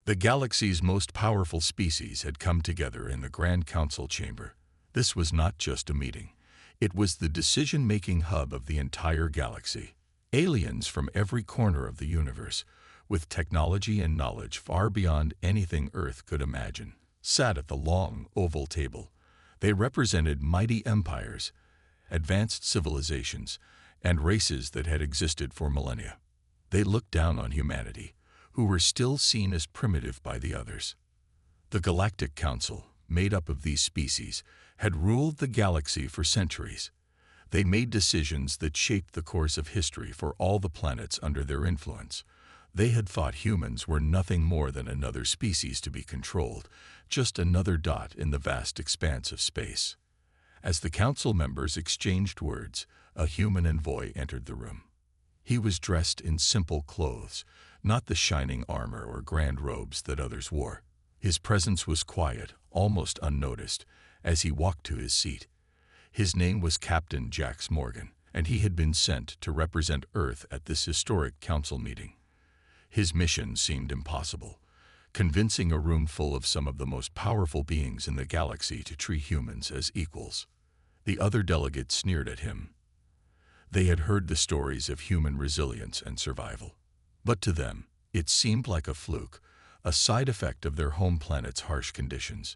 The galaxy's most powerful species had come together in the Grand Council chamber. This was not just a meeting. It was the decision-making hub of the entire galaxy. Aliens from every corner of the universe, with technology and knowledge far beyond anything Earth could imagine, sat at the long, oval table. They represented mighty empires, advanced civilizations, and races that had existed for millennia. They looked down on humanity, who were still seen as primitive by the others. The Galactic Council, made up of these species, had ruled the galaxy for centuries. They made decisions that shaped the course of history for all the planets under their influence. They had thought humans were nothing more than another species to be controlled, just another dot in the vast expanse of space. As the council members exchanged words, a human envoy entered the room. He was dressed in simple clothes, not the shining armor or grand robes that others wore. His presence was quiet, almost unnoticed, as he walked to his seat. His name was Captain Jax Morgan, and he had been sent to represent Earth at this historic council meeting. His mission seemed impossible, convincing a room full of some of the most powerful beings in the galaxy to treat humans as equals. The other delegates sneered at him. They had heard the stories of human resilience and survival. But to them, it seemed like a fluke, a side effect of their home planet's harsh conditions.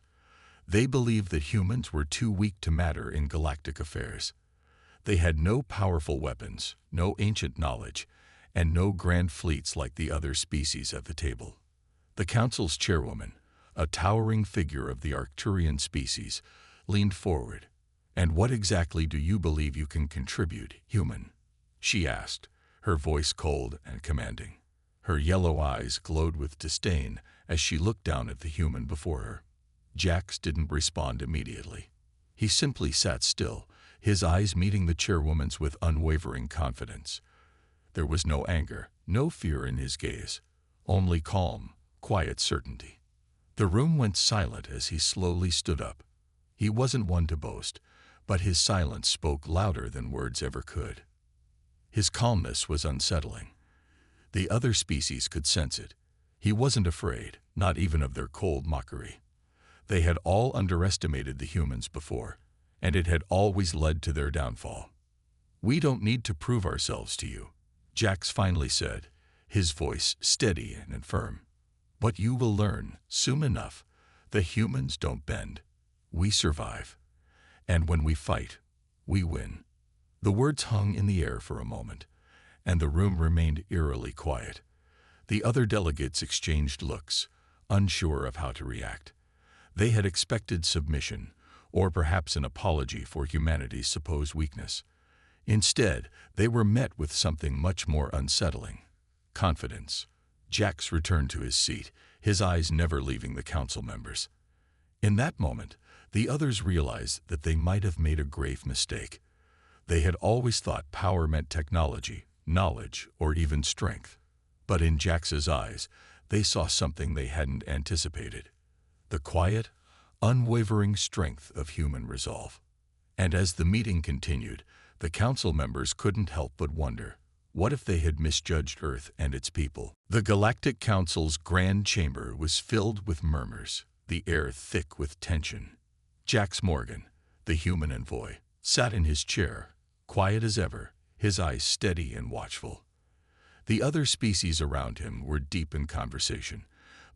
They believed that humans were too weak to matter in galactic affairs. They had no powerful weapons, no ancient knowledge, and no grand fleets like the other species at the table. The council's chairwoman, a towering figure of the Arcturian species, leaned forward. "And what exactly do you believe you can contribute, human?" she asked, her voice cold and commanding. Her yellow eyes glowed with disdain as she looked down at the human before her. Jax didn't respond immediately. He simply sat still, his eyes meeting the chairwoman's with unwavering confidence. There was no anger, no fear in his gaze, only calm, quiet certainty. The room went silent as he slowly stood up. He wasn't one to boast, but his silence spoke louder than words ever could. His calmness was unsettling. The other species could sense it. He wasn't afraid, not even of their cold mockery. They had all underestimated the humans before, and it had always led to their downfall. "We don't need to prove ourselves to you," Jax finally said, his voice steady and firm. "But you will learn, soon enough, the humans don't bend. We survive. And when we fight, we win." The words hung in the air for a moment, and the room remained eerily quiet. The other delegates exchanged looks, unsure of how to react. They had expected submission, or perhaps an apology for humanity's supposed weakness. Instead, they were met with something much more unsettling: confidence. Jax returned to his seat, his eyes never leaving the council members. In that moment, the others realized that they might have made a grave mistake. They had always thought power meant technology, knowledge, or even strength. But in Jax's eyes, they saw something they hadn't anticipated: the quiet, unwavering strength of human resolve. And as the meeting continued, the council members couldn't help but wonder, what if they had misjudged Earth and its people? The Galactic Council's grand chamber was filled with murmurs, the air thick with tension. Jax Morgan, the human envoy, sat in his chair, quiet as ever, his eyes steady and watchful. The other species around him were deep in conversation,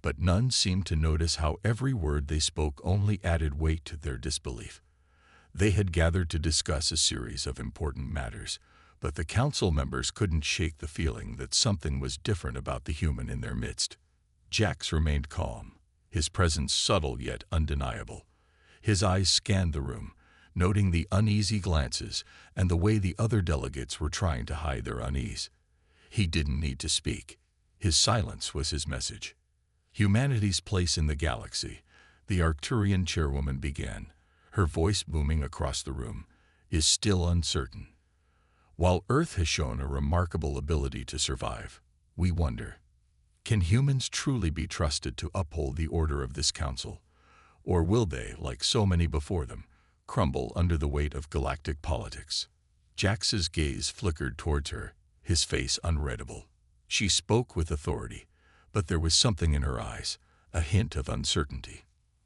but none seemed to notice how every word they spoke only added weight to their disbelief. They had gathered to discuss a series of important matters, but the council members couldn't shake the feeling that something was different about the human in their midst. Jax remained calm, his presence subtle yet undeniable. His eyes scanned the room, noting the uneasy glances and the way the other delegates were trying to hide their unease. He didn't need to speak. His silence was his message. "Humanity's place in the galaxy," the Arcturian chairwoman began, her voice booming across the room, "is still uncertain. While Earth has shown a remarkable ability to survive, we wonder, can humans truly be trusted to uphold the order of this council? Or will they, like so many before them, crumble under the weight of galactic politics?" Jax's gaze flickered towards her, his face unreadable. She spoke with authority, but there was something in her eyes, a hint of uncertainty.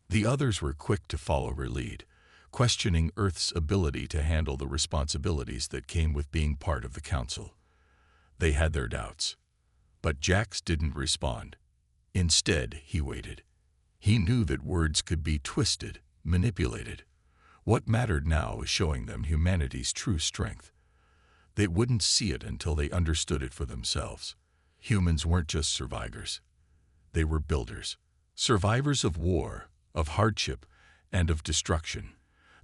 The others were quick to follow her lead, questioning Earth's ability to handle the responsibilities that came with being part of the council. They had their doubts. But Jax didn't respond. Instead, he waited. He knew that words could be twisted, manipulated. What mattered now was showing them humanity's true strength. They wouldn't see it until they understood it for themselves. Humans weren't just survivors. They were builders. Survivors of war, of hardship, and of destruction.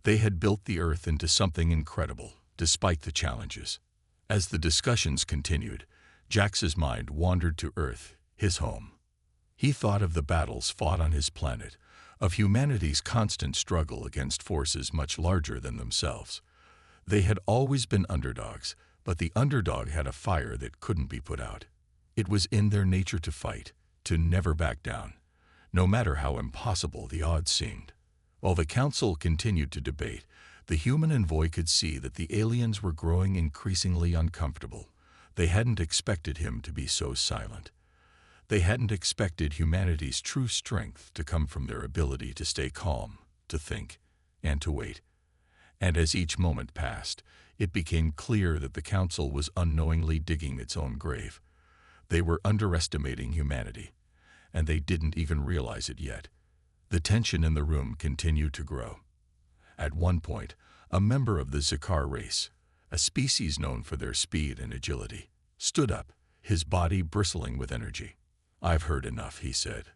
They had built the Earth into something incredible, despite the challenges. As the discussions continued, Jax's mind wandered to Earth, his home. He thought of the battles fought on his planet, of humanity's constant struggle against forces much larger than themselves. They had always been underdogs, but the underdog had a fire that couldn't be put out. It was in their nature to fight, to never back down, no matter how impossible the odds seemed. While the council continued to debate, the human envoy could see that the aliens were growing increasingly uncomfortable. They hadn't expected him to be so silent. They hadn't expected humanity's true strength to come from their ability to stay calm, to think, and to wait. And as each moment passed, it became clear that the council was unknowingly digging its own grave. They were underestimating humanity, and they didn't even realize it yet. The tension in the room continued to grow. At one point, a member of the Zakar race, a species known for their speed and agility, stood up, his body bristling with energy. "I've heard enough," he said.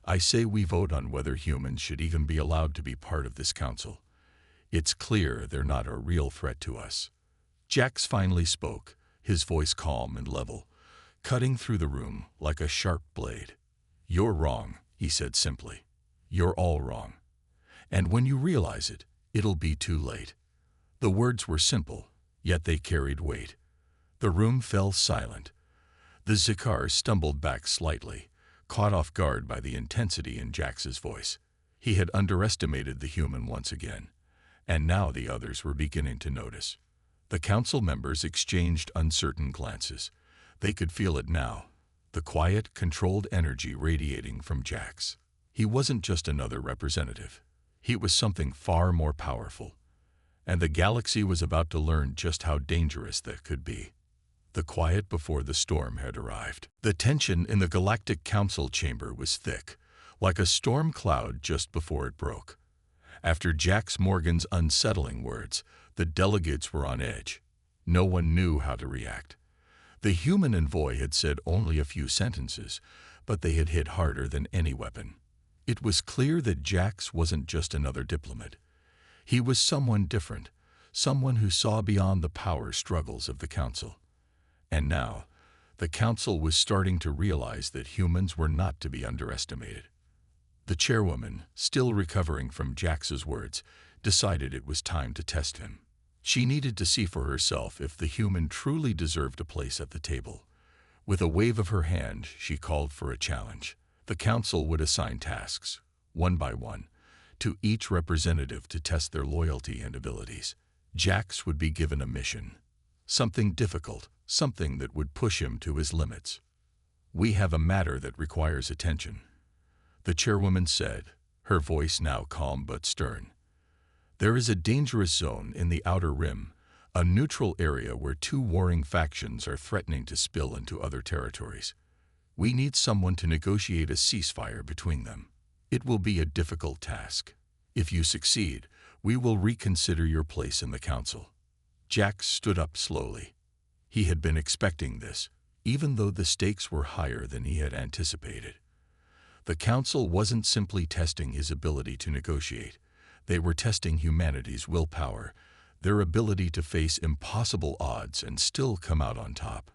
"I say we vote on whether humans should even be allowed to be part of this council. It's clear they're not a real threat to us." Jax finally spoke, his voice calm and level, cutting through the room like a sharp blade. "You're wrong," he said simply. "You're all wrong. And when you realize it, it'll be too late." The words were simple, yet they carried weight. The room fell silent. The Zakar stumbled back slightly, caught off guard by the intensity in Jax's voice. He had underestimated the human once again, and now the others were beginning to notice. The council members exchanged uncertain glances. They could feel it now, the quiet, controlled energy radiating from Jax. He wasn't just another representative. He was something far more powerful. And the galaxy was about to learn just how dangerous that could be. The quiet before the storm had arrived. The tension in the Galactic Council chamber was thick, like a storm cloud just before it broke. After Jax Morgan's unsettling words, the delegates were on edge. No one knew how to react. The human envoy had said only a few sentences, but they had hit harder than any weapon. It was clear that Jax wasn't just another diplomat. He was someone different, someone who saw beyond the power struggles of the council. And now, the council was starting to realize that humans were not to be underestimated. The chairwoman, still recovering from Jax's words, decided it was time to test him. She needed to see for herself if the human truly deserved a place at the table. With a wave of her hand, she called for a challenge. The council would assign tasks, one by one, to each representative to test their loyalty and abilities. Jax would be given a mission. Something difficult, something that would push him to his limits. "We have a matter that requires attention," the chairwoman said, her voice now calm but stern. "There is a dangerous zone in the Outer Rim, a neutral area where two warring factions are threatening to spill into other territories. We need someone to negotiate a ceasefire between them. It will be a difficult task. If you succeed, we will reconsider your place in the council." Jax stood up slowly. He had been expecting this, even though the stakes were higher than he had anticipated. The council wasn't simply testing his ability to negotiate. They were testing humanity's willpower, their ability to face impossible odds and still come out on top.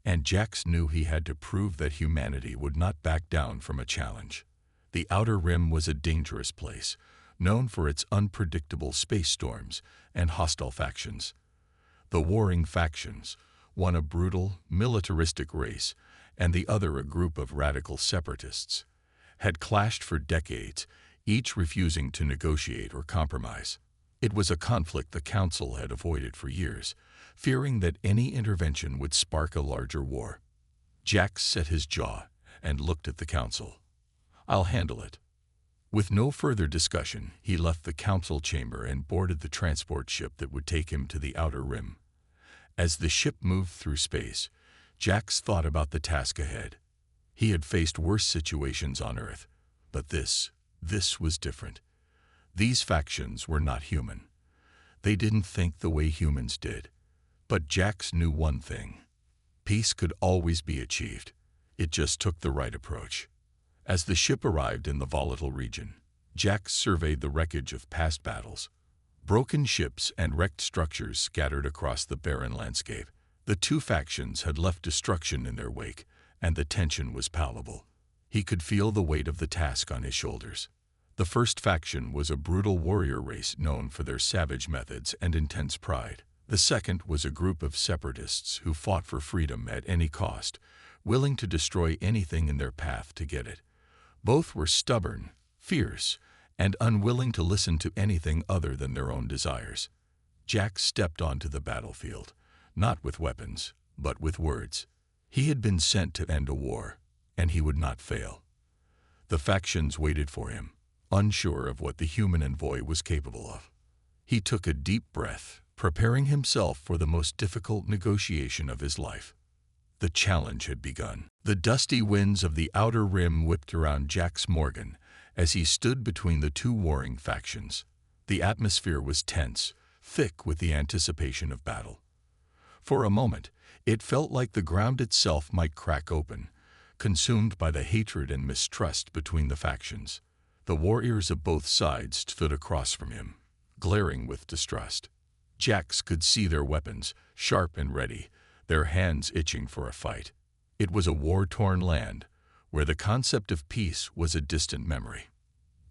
And Jax knew he had to prove that humanity would not back down from a challenge. The Outer Rim was a dangerous place, known for its unpredictable space storms and hostile factions. The warring factions, one a brutal, militaristic race, and the other a group of radical separatists, had clashed for decades, each refusing to negotiate or compromise. It was a conflict the council had avoided for years, fearing that any intervention would spark a larger war. Jax set his jaw and looked at the council. I'll handle it." With no further discussion, he left the council chamber and boarded the transport ship that would take him to the outer rim. As the ship moved through space, Jax thought about the task ahead. He had faced worse situations on Earth, but this was different. These factions were not human. They didn't think the way humans did. But Jax knew one thing. Peace could always be achieved. It just took the right approach. As the ship arrived in the volatile region, Jax surveyed the wreckage of past battles. Broken ships and wrecked structures scattered across the barren landscape. The two factions had left destruction in their wake, and the tension was palpable. He could feel the weight of the task on his shoulders. The first faction was a brutal warrior race known for their savage methods and intense pride. The second was a group of separatists who fought for freedom at any cost, willing to destroy anything in their path to get it. Both were stubborn, fierce, and unwilling to listen to anything other than their own desires. Jax stepped onto the battlefield, not with weapons, but with words. He had been sent to end a war, and he would not fail. The factions waited for him, unsure of what the human envoy was capable of. He took a deep breath, preparing himself for the most difficult negotiation of his life. The challenge had begun. The dusty winds of the outer rim whipped around Jax Morgan as he stood between the two warring factions. The atmosphere was tense, thick with the anticipation of battle. For a moment, it felt like the ground itself might crack open, consumed by the hatred and mistrust between the factions. The warriors of both sides stood across from him, glaring with distrust. Jax could see their weapons, sharp and ready, their hands itching for a fight. It was a war-torn land, where the concept of peace was a distant memory.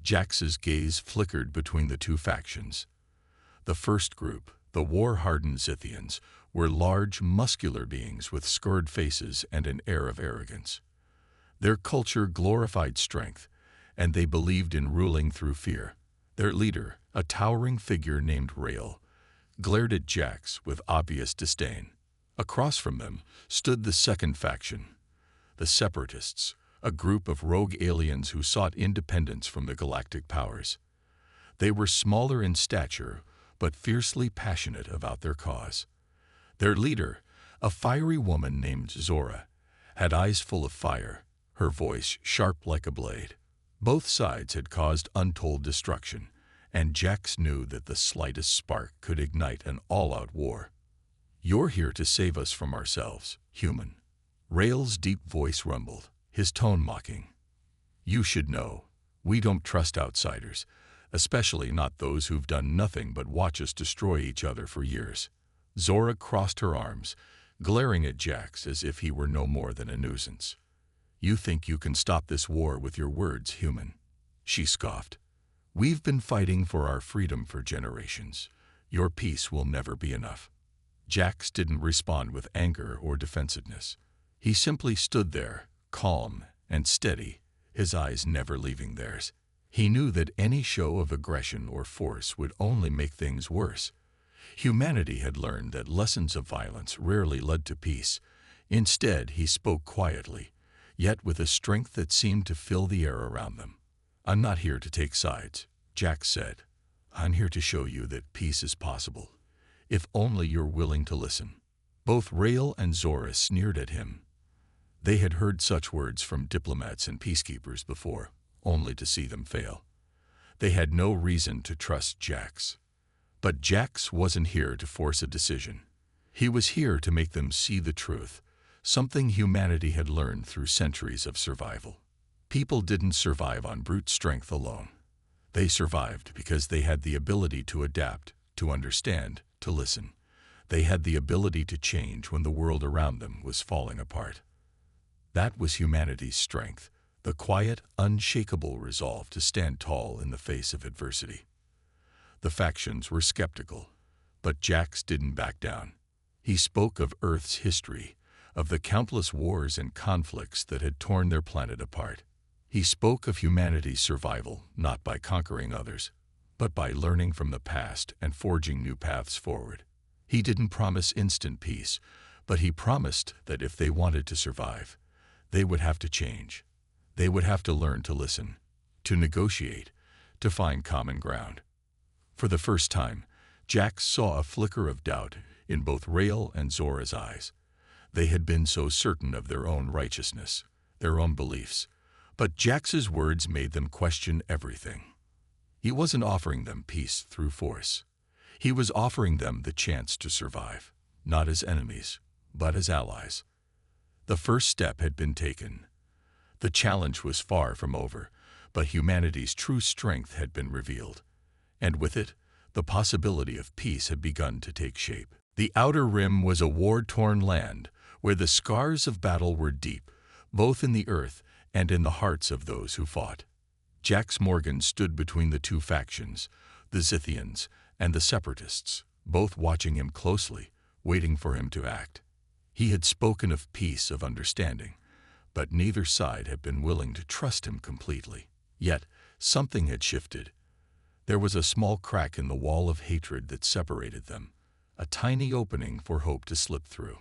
Jax's gaze flickered between the two factions. The first group, the war-hardened Zithians, were large, muscular beings with scarred faces and an air of arrogance. Their culture glorified strength, and they believed in ruling through fear. Their leader, a towering figure named Rael, glared at Jax with obvious disdain. Across from them stood the second faction, the Separatists, a group of rogue aliens who sought independence from the galactic powers. They were smaller in stature, but fiercely passionate about their cause. Their leader, a fiery woman named Zora, had eyes full of fire, her voice sharp like a blade. Both sides had caused untold destruction, and Jax knew that the slightest spark could ignite an all-out war. "You're here to save us from ourselves, human." Rael's deep voice rumbled, his tone mocking. "You should know, we don't trust outsiders, especially not those who've done nothing but watch us destroy each other for years." Zora crossed her arms, glaring at Jax as if he were no more than a nuisance. "You think you can stop this war with your words, human?" she scoffed. "We've been fighting for our freedom for generations. Your peace will never be enough." Jax didn't respond with anger or defensiveness. He simply stood there, calm and steady, his eyes never leaving theirs. He knew that any show of aggression or force would only make things worse. Humanity had learned that lessons of violence rarely led to peace. Instead, he spoke quietly, yet with a strength that seemed to fill the air around them. "I'm not here to take sides," Jax said. "I'm here to show you that peace is possible, if only you're willing to listen." Both Rael and Zora sneered at him. They had heard such words from diplomats and peacekeepers before, only to see them fail. They had no reason to trust Jax. But Jax wasn't here to force a decision. He was here to make them see the truth, something humanity had learned through centuries of survival. People didn't survive on brute strength alone. They survived because they had the ability to adapt, to understand, to listen. They had the ability to change when the world around them was falling apart. That was humanity's strength, the quiet, unshakable resolve to stand tall in the face of adversity. The factions were skeptical, but Jax didn't back down. He spoke of Earth's history, of the countless wars and conflicts that had torn their planet apart. He spoke of humanity's survival not by conquering others, but by learning from the past and forging new paths forward. He didn't promise instant peace, but he promised that if they wanted to survive, they would have to change. They would have to learn to listen, to negotiate, to find common ground. For the first time, Jax saw a flicker of doubt in both Rael and Zora's eyes. They had been so certain of their own righteousness, their own beliefs, but Jax's words made them question everything. He wasn't offering them peace through force. He was offering them the chance to survive, not as enemies, but as allies. The first step had been taken. The challenge was far from over, but humanity's true strength had been revealed. And with it, the possibility of peace had begun to take shape. The Outer Rim was a war-torn land where the scars of battle were deep, both in the earth and in the hearts of those who fought. Jax Morgan stood between the two factions, the Zithians and the Separatists, both watching him closely, waiting for him to act. He had spoken of peace, of understanding, but neither side had been willing to trust him completely. Yet, something had shifted. There was a small crack in the wall of hatred that separated them, a tiny opening for hope to slip through.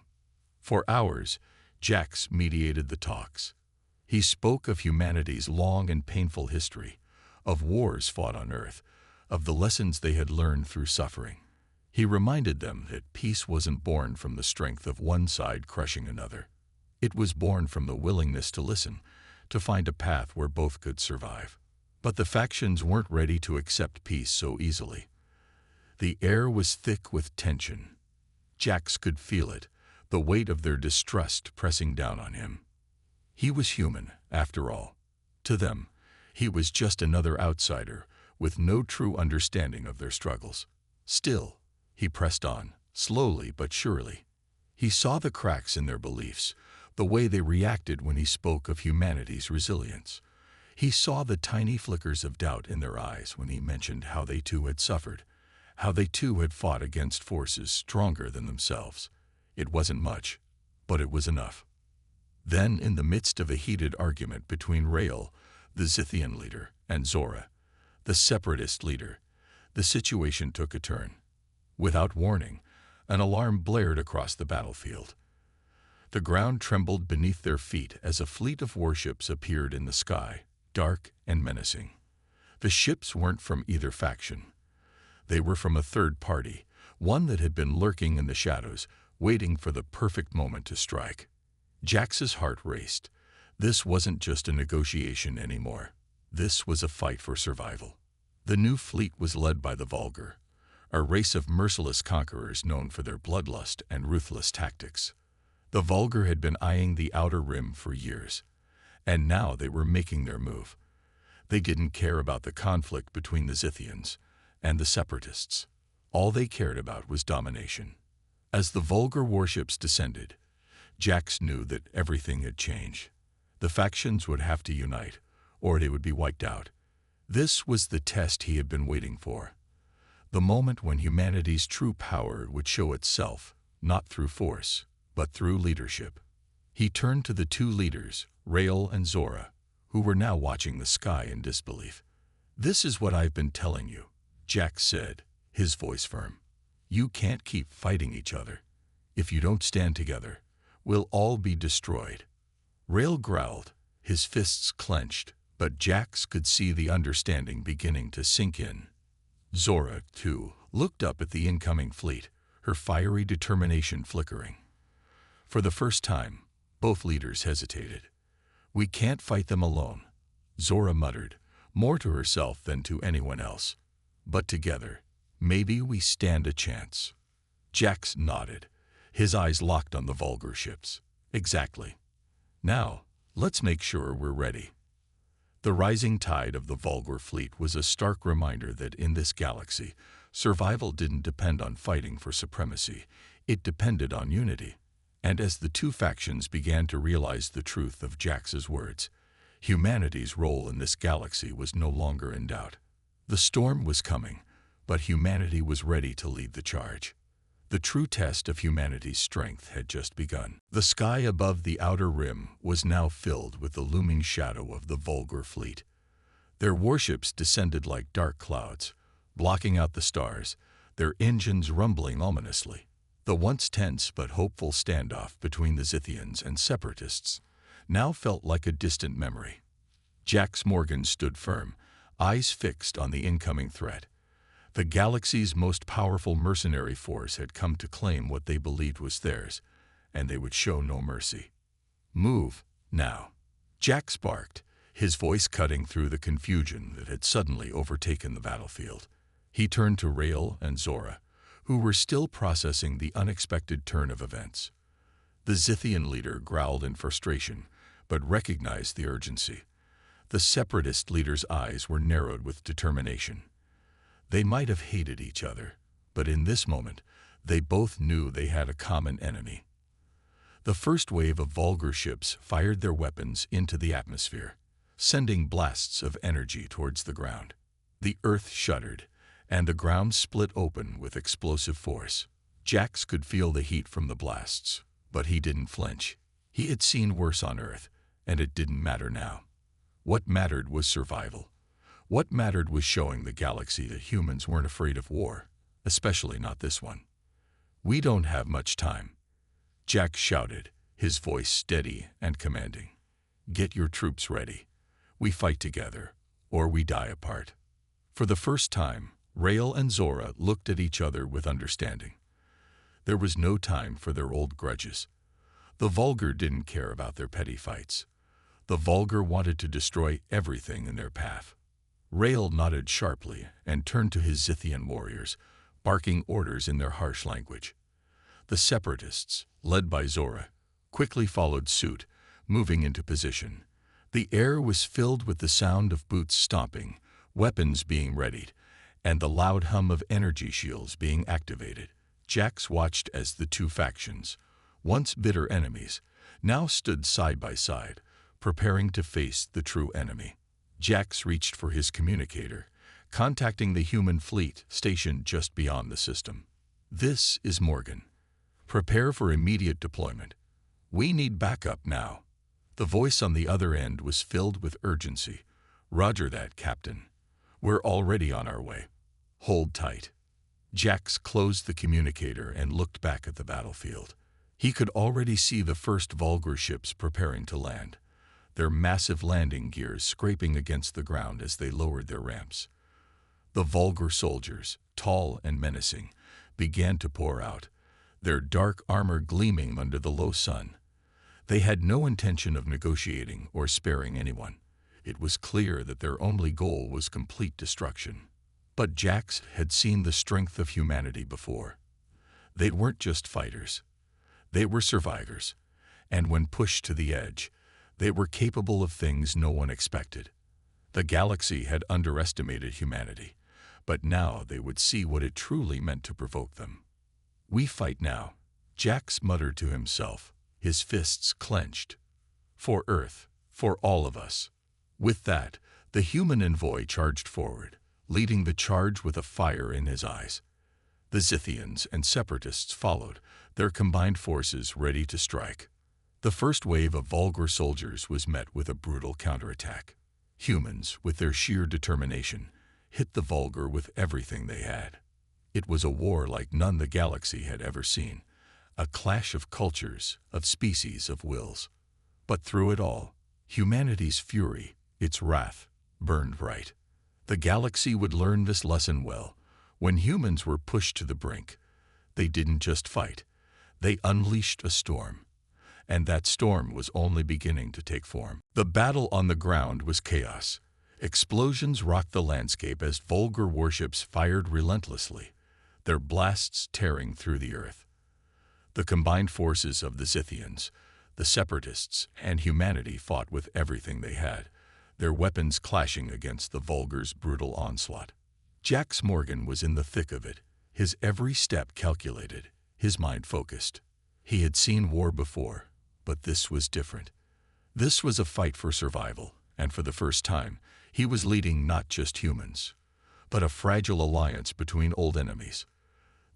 For hours, Jax mediated the talks. He spoke of humanity's long and painful history, of wars fought on Earth, of the lessons they had learned through suffering. He reminded them that peace wasn't born from the strength of one side crushing another. It was born from the willingness to listen, to find a path where both could survive. But the factions weren't ready to accept peace so easily. The air was thick with tension. Jax could feel it, the weight of their distrust pressing down on him. He was human, after all. To them, he was just another outsider, with no true understanding of their struggles. Still, he pressed on, slowly but surely. He saw the cracks in their beliefs, the way they reacted when he spoke of humanity's resilience. He saw the tiny flickers of doubt in their eyes when he mentioned how they too had suffered, how they too had fought against forces stronger than themselves. It wasn't much, but it was enough. Then, in the midst of a heated argument between Rael, the Zithian leader, and Zora, the Separatist leader, the situation took a turn. Without warning, an alarm blared across the battlefield. The ground trembled beneath their feet as a fleet of warships appeared in the sky, dark and menacing. The ships weren't from either faction. They were from a third party, one that had been lurking in the shadows, waiting for the perfect moment to strike. Jax's heart raced. This wasn't just a negotiation anymore. This was a fight for survival. The new fleet was led by the Vulgar, a race of merciless conquerors known for their bloodlust and ruthless tactics. The Vulgar had been eyeing the Outer Rim for years, and now they were making their move. They didn't care about the conflict between the Zithians and the Separatists. All they cared about was domination. As the Vulgar warships descended, Jax knew that everything had changed. The factions would have to unite, or they would be wiped out. This was the test he had been waiting for. The moment when humanity's true power would show itself, not through force, but through leadership. He turned to the two leaders, Rael and Zora, who were now watching the sky in disbelief. "This is what I've been telling you," Jax said, his voice firm. "You can't keep fighting each other. If you don't stand together, we'll all be destroyed." Rael growled, his fists clenched, but Jax could see the understanding beginning to sink in. Zora, too, looked up at the incoming fleet, her fiery determination flickering. For the first time, both leaders hesitated. "We can't fight them alone," Zora muttered, more to herself than to anyone else. "But together, maybe we stand a chance." Jax nodded, his eyes locked on the Vulgar ships. "Exactly. Now, let's make sure we're ready." The rising tide of the Vulgar fleet was a stark reminder that in this galaxy, survival didn't depend on fighting for supremacy. It depended on unity. And as the two factions began to realize the truth of Jax's words, humanity's role in this galaxy was no longer in doubt. The storm was coming, but humanity was ready to lead the charge. The true test of humanity's strength had just begun. The sky above the Outer Rim was now filled with the looming shadow of the Vulgar fleet. Their warships descended like dark clouds, blocking out the stars, their engines rumbling ominously. The once tense but hopeful standoff between the Zithians and Separatists now felt like a distant memory. Jax Morgan stood firm, eyes fixed on the incoming threat. The galaxy's most powerful mercenary force had come to claim what they believed was theirs, and they would show no mercy. "Move, now," Jax barked, his voice cutting through the confusion that had suddenly overtaken the battlefield. He turned to Rael and Zora, who were still processing the unexpected turn of events. The Zithian leader growled in frustration, but recognized the urgency. The Separatist leader's eyes were narrowed with determination. They might have hated each other, but in this moment, they both knew they had a common enemy. The first wave of Vulgar ships fired their weapons into the atmosphere, sending blasts of energy towards the ground. The earth shuddered, and the ground split open with explosive force. Jax could feel the heat from the blasts, but he didn't flinch. He had seen worse on Earth, and it didn't matter now. What mattered was survival. What mattered was showing the galaxy that humans weren't afraid of war, especially not this one. "We don't have much time," Jax shouted, his voice steady and commanding. "Get your troops ready. We fight together, or we die apart." For the first time, Rael and Zora looked at each other with understanding. There was no time for their old grudges. The Vulgar didn't care about their petty fights. The Vulgar wanted to destroy everything in their path. Rael nodded sharply and turned to his Zithian warriors, barking orders in their harsh language. The Separatists, led by Zora, quickly followed suit, moving into position. The air was filled with the sound of boots stomping, weapons being readied, and the loud hum of energy shields being activated. Jax watched as the two factions, once bitter enemies, now stood side by side, preparing to face the true enemy. Jax reached for his communicator, contacting the human fleet stationed just beyond the system. "This is Morgan. Prepare for immediate deployment. We need backup now." The voice on the other end was filled with urgency. "Roger that, Captain. We're already on our way. Hold tight." Jax closed the communicator and looked back at the battlefield. He could already see the first Vulgar ships preparing to land, their massive landing gears scraping against the ground as they lowered their ramps. The Vulgar soldiers, tall and menacing, began to pour out, their dark armor gleaming under the low sun. They had no intention of negotiating or sparing anyone. It was clear that their only goal was complete destruction. But Jax had seen the strength of humanity before. They weren't just fighters. They were survivors, and when pushed to the edge, they were capable of things no one expected. The galaxy had underestimated humanity, but now they would see what it truly meant to provoke them. "We fight now," Jax muttered to himself, his fists clenched. "For Earth, for all of us." With that, the human envoy charged forward, leading the charge with a fire in his eyes. The Zithians and Separatists followed, their combined forces ready to strike. The first wave of Vulgar soldiers was met with a brutal counterattack. Humans, with their sheer determination, hit the Vulgar with everything they had. It was a war like none the galaxy had ever seen, a clash of cultures, of species, of wills. But through it all, humanity's fury, its wrath, burned bright. The galaxy would learn this lesson well. When humans were pushed to the brink, they didn't just fight. They unleashed a storm. And that storm was only beginning to take form. The battle on the ground was chaos. Explosions rocked the landscape as Vulgar warships fired relentlessly, their blasts tearing through the earth. The combined forces of the Zithians, the Separatists, and humanity fought with everything they had, their weapons clashing against the Vulgar's brutal onslaught. Jax Morgan was in the thick of it, his every step calculated, his mind focused. He had seen war before, but this was different. This was a fight for survival, and for the first time, he was leading not just humans, but a fragile alliance between old enemies.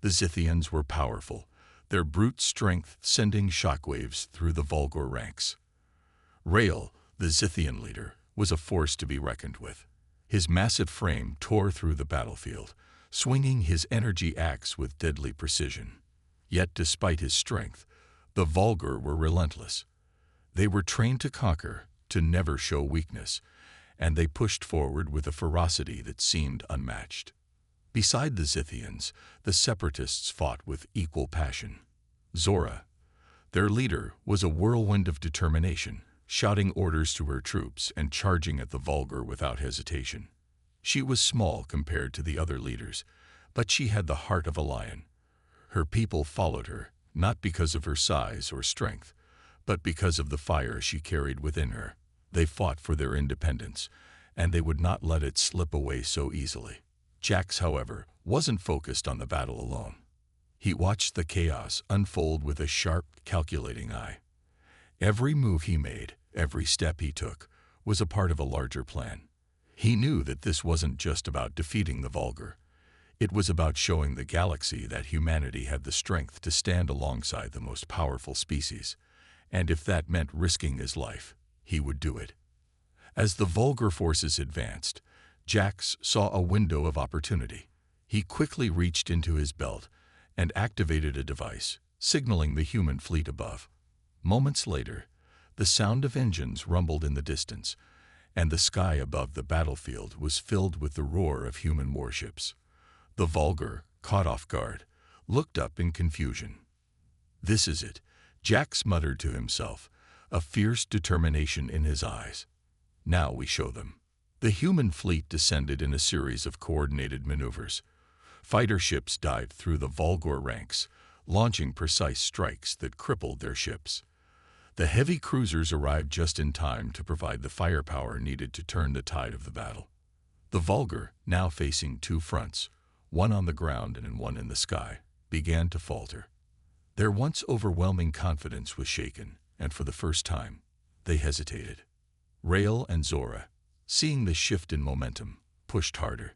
The Zithians were powerful, their brute strength sending shockwaves through the Vulgar ranks. Rael, the Zithian leader, was a force to be reckoned with. His massive frame tore through the battlefield, swinging his energy axe with deadly precision. Yet despite his strength, the Vulgar were relentless. They were trained to conquer, to never show weakness, and they pushed forward with a ferocity that seemed unmatched. Beside the Zithians, the Separatists fought with equal passion. Zora, their leader, was a whirlwind of determination, shouting orders to her troops and charging at the Vulgar without hesitation. She was small compared to the other leaders, but she had the heart of a lion. Her people followed her, not because of her size or strength, but because of the fire she carried within her. They fought for their independence, and they would not let it slip away so easily. Jax, however, wasn't focused on the battle alone. He watched the chaos unfold with a sharp, calculating eye. Every move he made, every step he took, was a part of a larger plan. He knew that this wasn't just about defeating the Vulgar. It was about showing the galaxy that humanity had the strength to stand alongside the most powerful species, and if that meant risking his life, he would do it. As the Vulgar forces advanced, Jax saw a window of opportunity. He quickly reached into his belt and activated a device, signaling the human fleet above. Moments later, the sound of engines rumbled in the distance, and the sky above the battlefield was filled with the roar of human warships. The Vulgar, caught off guard, looked up in confusion. "This is it," Jax muttered to himself, a fierce determination in his eyes. "Now we show them." The human fleet descended in a series of coordinated maneuvers. Fighter ships dived through the Vulgar ranks, launching precise strikes that crippled their ships. The heavy cruisers arrived just in time to provide the firepower needed to turn the tide of the battle. The Vulgar, now facing two fronts, one on the ground and one in the sky, began to falter. Their once overwhelming confidence was shaken, and for the first time, they hesitated. Rael and Zora, seeing the shift in momentum, pushed harder.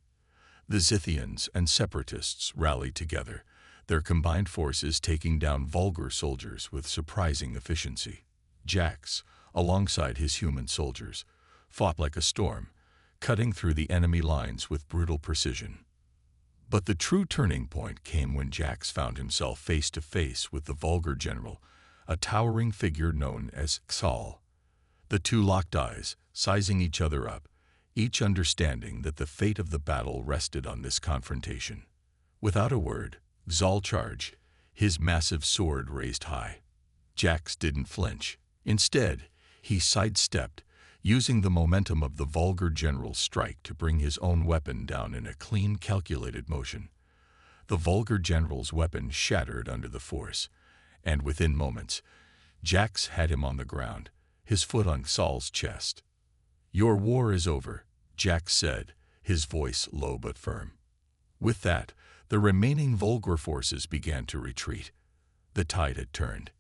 The Zithians and Separatists rallied together, their combined forces taking down Vulgar soldiers with surprising efficiency. Jax, alongside his human soldiers, fought like a storm, cutting through the enemy lines with brutal precision. But the true turning point came when Jax found himself face to face with the Vulgar general, a towering figure known as Xal. The two locked eyes, sizing each other up, each understanding that the fate of the battle rested on this confrontation. Without a word, Xal charged, his massive sword raised high. Jax didn't flinch. Instead, he sidestepped, using the momentum of the Vulgar general's strike to bring his own weapon down in a clean, calculated motion. The Vulgar general's weapon shattered under the force, and within moments, Jax had him on the ground, his foot on Xal's chest. "Your war is over," Jax said, his voice low but firm. With that, the remaining Vulgar forces began to retreat. The tide had turned.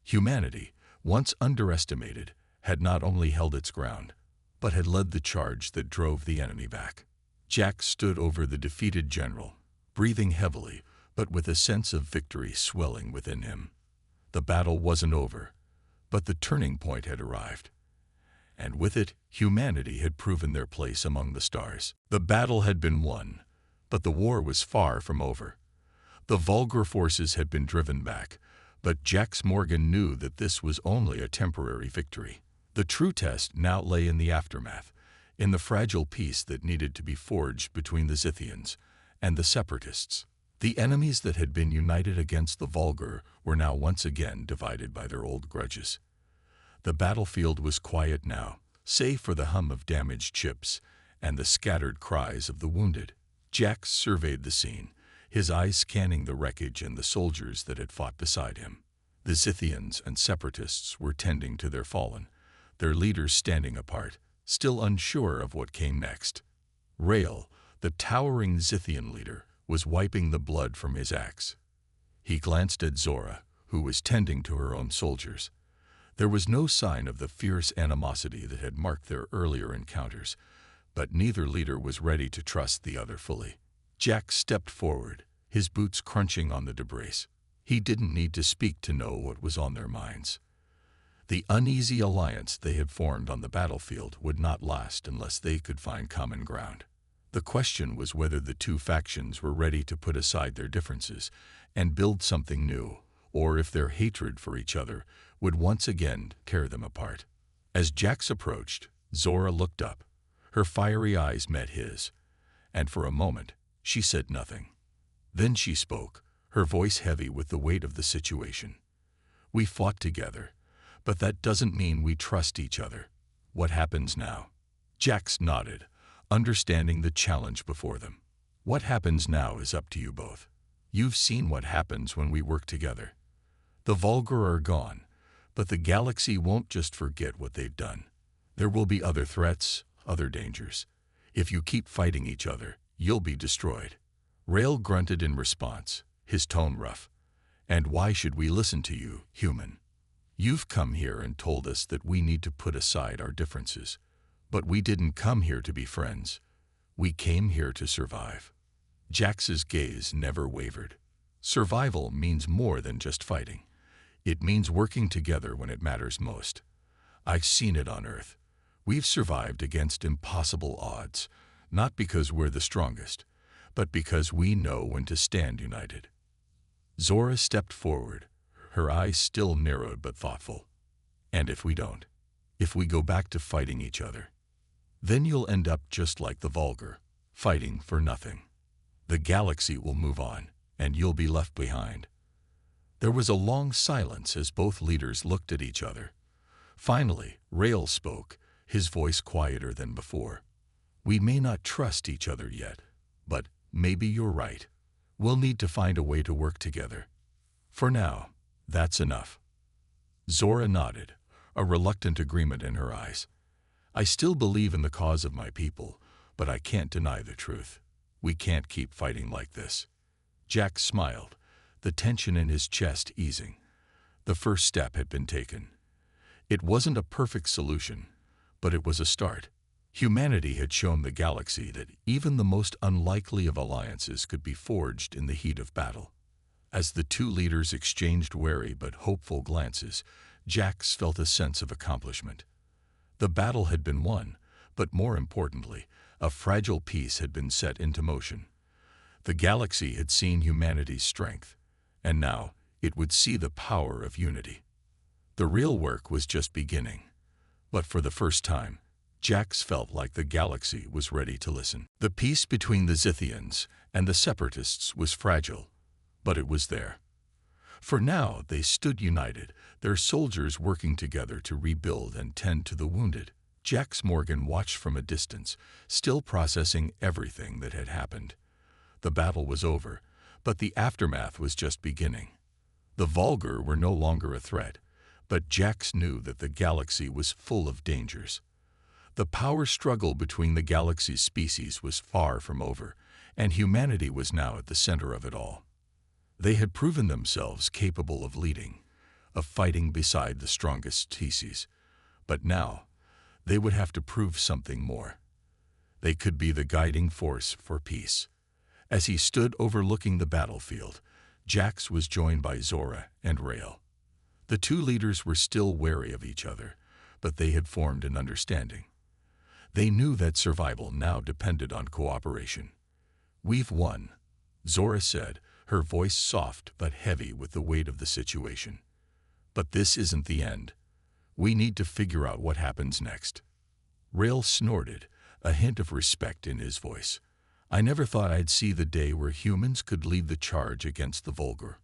Humanity, once underestimated, had not only held its ground, but had led the charge that drove the enemy back. Jax stood over the defeated general, breathing heavily, but with a sense of victory swelling within him. The battle wasn't over, but the turning point had arrived. And with it, humanity had proven their place among the stars. The battle had been won, but the war was far from over. The Vulgar forces had been driven back, but Jax Morgan knew that this was only a temporary victory. The true test now lay in the aftermath, in the fragile peace that needed to be forged between the Zithians and the Separatists. The enemies that had been united against the Vulgar were now once again divided by their old grudges. The battlefield was quiet now, save for the hum of damaged ships and the scattered cries of the wounded. Jax surveyed the scene, his eyes scanning the wreckage and the soldiers that had fought beside him. The Zithians and Separatists were tending to their fallen, their leaders standing apart, still unsure of what came next. Rael, the towering Zithian leader, was wiping the blood from his axe. He glanced at Zora, who was tending to her own soldiers. There was no sign of the fierce animosity that had marked their earlier encounters, but neither leader was ready to trust the other fully. Jax stepped forward, his boots crunching on the debris. He didn't need to speak to know what was on their minds. The uneasy alliance they had formed on the battlefield would not last unless they could find common ground. The question was whether the two factions were ready to put aside their differences and build something new, or if their hatred for each other would once again tear them apart. As Jax approached, Zora looked up, Her fiery eyes met his, and for a moment she said nothing. Then she spoke, her voice heavy with the weight of the situation. "We fought together, but that doesn't mean we trust each other. What happens now?" Jax nodded, understanding the challenge before them. "What happens now is up to you both. You've seen what happens when we work together. The vulgar are gone, but the galaxy won't just forget what they've done. There will be other threats, other dangers. If you keep fighting each other, you'll be destroyed." Rail grunted in response, his tone rough. "And why should we listen to you, human? You've come here and told us that we need to put aside our differences. But we didn't come here to be friends. We came here to survive." Jax's gaze never wavered. Survival means more than just fighting. It means working together when it matters most. I've seen it on Earth. We've survived against impossible odds, not because we're the strongest, but because we know when to stand united. Zora stepped forward, her eyes still narrowed but thoughtful. "And if we don't? If we go back to fighting each other? Then you'll end up just like the vulgar, fighting for nothing. The galaxy will move on, and you'll be left behind." There was a long silence as both leaders looked at each other. Finally, Rail spoke, his voice quieter than before. "We may not trust each other yet, but maybe you're right. We'll need to find a way to work together. For now, that's enough." Zora nodded, a reluctant agreement in her eyes. "I still believe in the cause of my people, but I can't deny the truth. We can't keep fighting like this." Jax smiled, the tension in his chest easing. The first step had been taken. It wasn't a perfect solution, but it was a start. Humanity had shown the galaxy that even the most unlikely of alliances could be forged in the heat of battle. As the two leaders exchanged wary but hopeful glances, Jax felt a sense of accomplishment. The battle had been won, but more importantly, a fragile peace had been set into motion. The galaxy had seen humanity's strength, and now it would see the power of unity. The real work was just beginning, but for the first time, Jax felt like the galaxy was ready to listen. The peace between the Zithians and the Separatists was fragile, but it was there. For now they stood united, their soldiers working together to rebuild and tend to the wounded. Jax Morgan watched from a distance, still processing everything that had happened. The battle was over, but the aftermath was just beginning. The vulgar were no longer a threat, but Jax knew that the galaxy was full of dangers. The power struggle between the galaxy's species was far from over, and humanity was now at the center of it all. They had proven themselves capable of leading, of fighting beside the strongest species. But now, they would have to prove something more. They could be the guiding force for peace. As he stood overlooking the battlefield, Jax was joined by Zora and Rail. The two leaders were still wary of each other, but they had formed an understanding. They knew that survival now depended on cooperation. "We've won," Zora said, her voice soft but heavy with the weight of the situation. "But this isn't the end. We need to figure out what happens next." Rail snorted, a hint of respect in his voice. "I never thought I'd see the day where humans could lead the charge against the vulgar.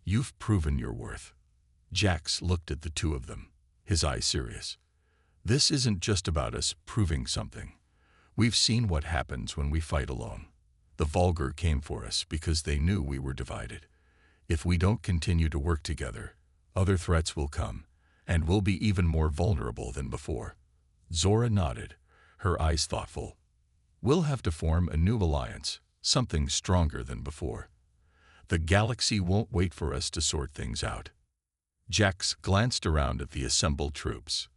You've proven your worth." Jax looked at the two of them, his eyes serious. "This isn't just about us proving something. We've seen what happens when we fight alone. The vulgar came for us because they knew we were divided. If we don't continue to work together, other threats will come, and we'll be even more vulnerable than before." Zora nodded, her eyes thoughtful. "We'll have to form a new alliance, something stronger than before. The galaxy won't wait for us to sort things out." Jax glanced around at the assembled troops.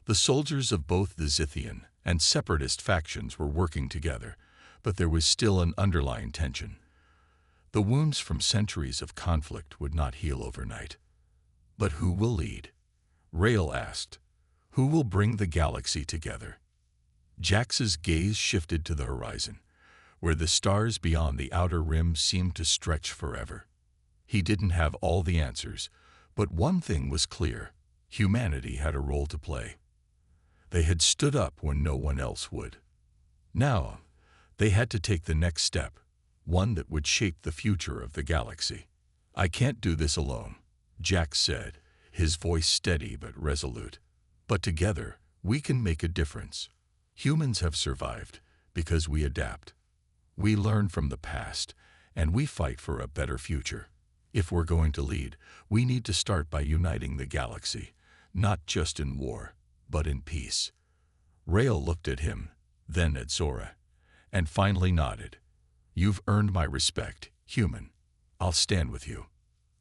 The soldiers of both the Zithian and Separatist factions were working together, but there was still an underlying tension. The wounds from centuries of conflict would not heal overnight. "But who will lead?" Rail asked. "Who will bring the galaxy together?" Jax's gaze shifted to the horizon, where the stars beyond the outer rim seemed to stretch forever. He didn't have all the answers, but one thing was clear: humanity had a role to play. They had stood up when no one else would. Now, they had to take the next step, one that would shape the future of the galaxy. "I can't do this alone," Jack said, his voice steady but resolute. "But together, we can make a difference. Humans have survived because we adapt. We learn from the past, and we fight for a better future. If we're going to lead, we need to start by uniting the galaxy, not just in war, but in peace." Rael looked at him, then at Zora, and finally nodded. "You've earned my respect, human. I'll stand with you."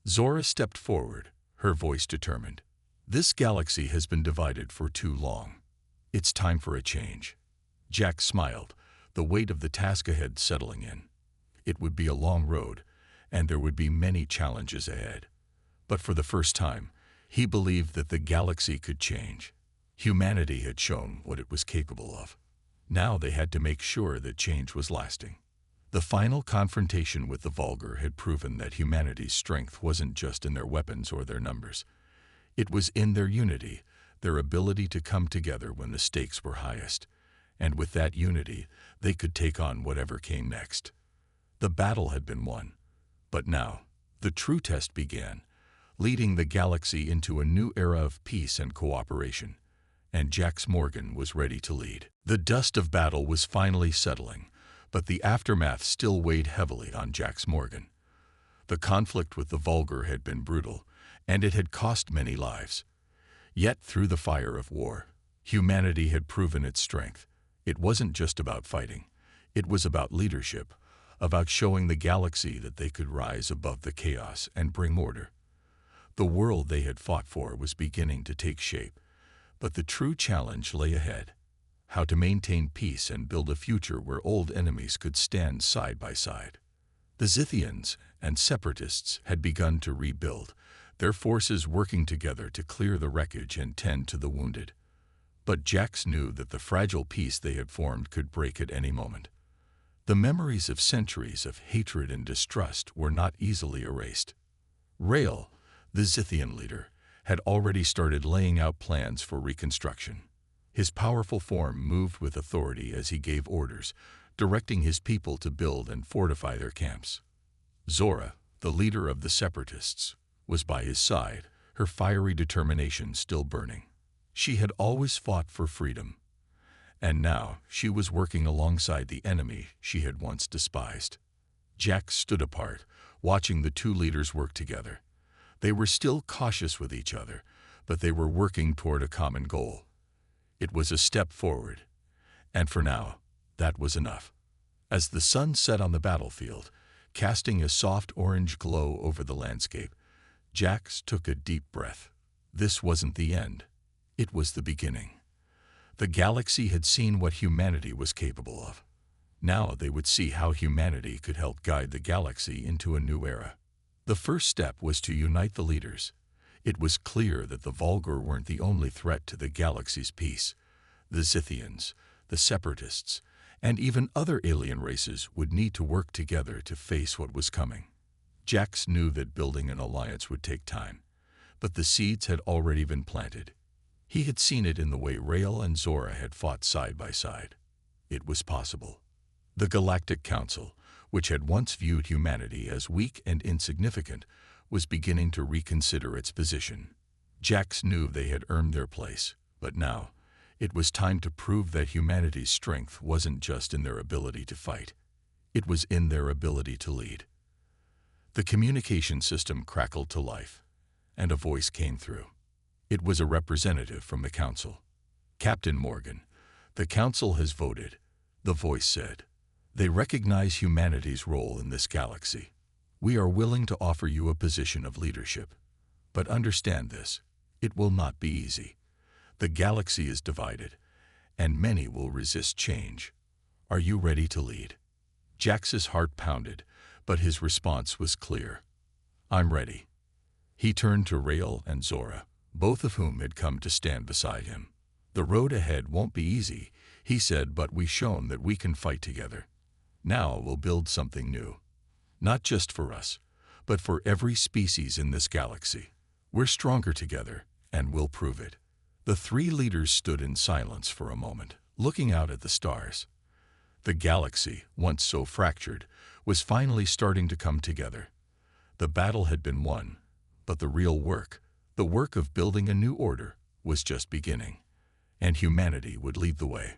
Zora stepped forward, her voice determined. "This galaxy has been divided for too long. It's time for a change." Jack smiled, the weight of the task ahead settling in. It would be a long road, and there would be many challenges ahead. But for the first time, he believed that the galaxy could change. Humanity had shown what it was capable of. Now they had to make sure that change was lasting. The final confrontation with the Vulgar had proven that humanity's strength wasn't just in their weapons or their numbers. It was in their unity, their ability to come together when the stakes were highest. And with that unity, they could take on whatever came next. The battle had been won. But now, the true test began, leading the galaxy into a new era of peace and cooperation. And Jax Morgan was ready to lead. The dust of battle was finally settling, but the aftermath still weighed heavily on Jax Morgan. The conflict with the Vulgar had been brutal, and it had cost many lives. Yet through the fire of war, humanity had proven its strength. It wasn't just about fighting. It was about leadership, about showing the galaxy that they could rise above the chaos and bring order. The world they had fought for was beginning to take shape, but the true challenge lay ahead: how to maintain peace and build a future where old enemies could stand side by side. The Zithians and Separatists had begun to rebuild, their forces working together to clear the wreckage and tend to the wounded. But Jax knew that the fragile peace they had formed could break at any moment. The memories of centuries of hatred and distrust were not easily erased. Rael, the Zithian leader, had already started laying out plans for reconstruction. His powerful form moved with authority as he gave orders, directing his people to build and fortify their camps. Zora, the leader of the Separatists, was by his side, her fiery determination still burning. She had always fought for freedom, and now she was working alongside the enemy she had once despised. Jax stood apart, watching the two leaders work together. They were still cautious with each other, but they were working toward a common goal. It was a step forward, and for now, that was enough. As the sun set on the battlefield, casting a soft orange glow over the landscape, Jax took a deep breath. This wasn't the end. It was the beginning. The galaxy had seen what humanity was capable of. Now they would see how humanity could help guide the galaxy into a new era. The first step was to unite the leaders. It was clear that the Vulgar weren't the only threat to the galaxy's peace. The Zithians, the Separatists, and even other alien races would need to work together to face what was coming. Jax knew that building an alliance would take time, but the seeds had already been planted. He had seen it in the way Rael and Zora had fought side by side. It was possible. The Galactic Council, which had once viewed humanity as weak and insignificant, was beginning to reconsider its position. Jax knew they had earned their place, but now, it was time to prove that humanity's strength wasn't just in their ability to fight. It was in their ability to lead. The communication system crackled to life, and a voice came through. It was a representative from the council. "Captain Morgan, the council has voted," the voice said. "They recognize humanity's role in this galaxy. We are willing to offer you a position of leadership. But understand this, it will not be easy. The galaxy is divided, and many will resist change. Are you ready to lead?" Jax's heart pounded, but his response was clear. "I'm ready." He turned to Rael and Zora, both of whom had come to stand beside him. "The road ahead won't be easy," he said, "but we've shown that we can fight together. Now we'll build something new. Not just for us, but for every species in this galaxy. We're stronger together, and we'll prove it." The three leaders stood in silence for a moment, looking out at the stars. The galaxy, once so fractured, was finally starting to come together. The battle had been won, but the real work, the work of building a new order, was just beginning, and humanity would lead the way.